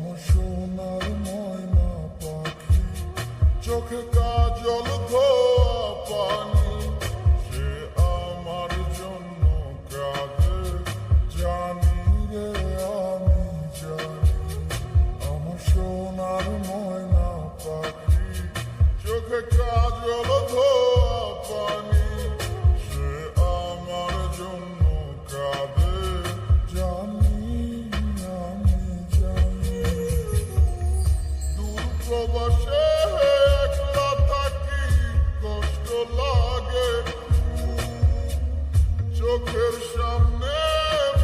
আমার সোনার ময়না পাখি, চোখে কাজল ধোয়া পানি, সে আমার জন্য কাঁদে জানি রে আমি জানি। আমার সোনার ময়না পাখি, চোখে কাজল ধোয়া পানি, সে আমার জন্য কাঁদে জানি আমি জানি। দূর প্রবাসে একলা থাকি, কষ্ট লাগে, চোখের সামনে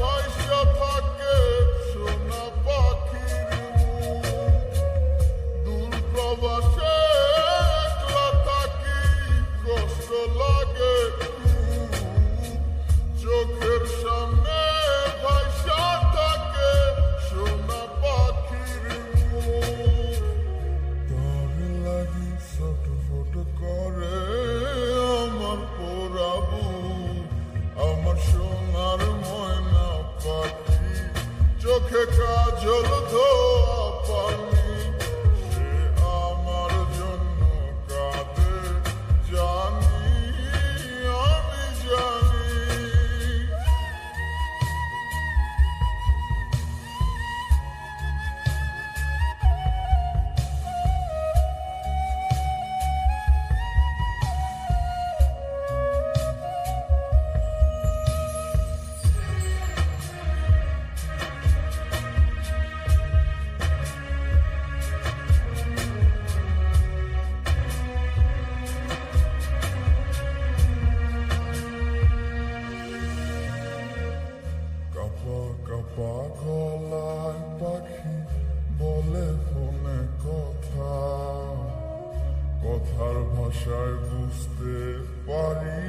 ভাইসা থাকে সোনা পাখির মুখ। দূর প্রবাসে একলা থাকি, কষ্ট লাগে, চোখের সামনে ভাইসা থাকে সোনা পাখির মুখ। তার লাগি ছটফট করে আমার পোড়া বুক, আমার সোনার ময়না পাখি, চোখে কাজল ধোয়া পানি, সে আমার জন্য কাঁদে জানি আমি জানি। কাপা কাপা গলায় পাখি বলে ফোনে কথা, কথার ভাষায় বুঝতে পারি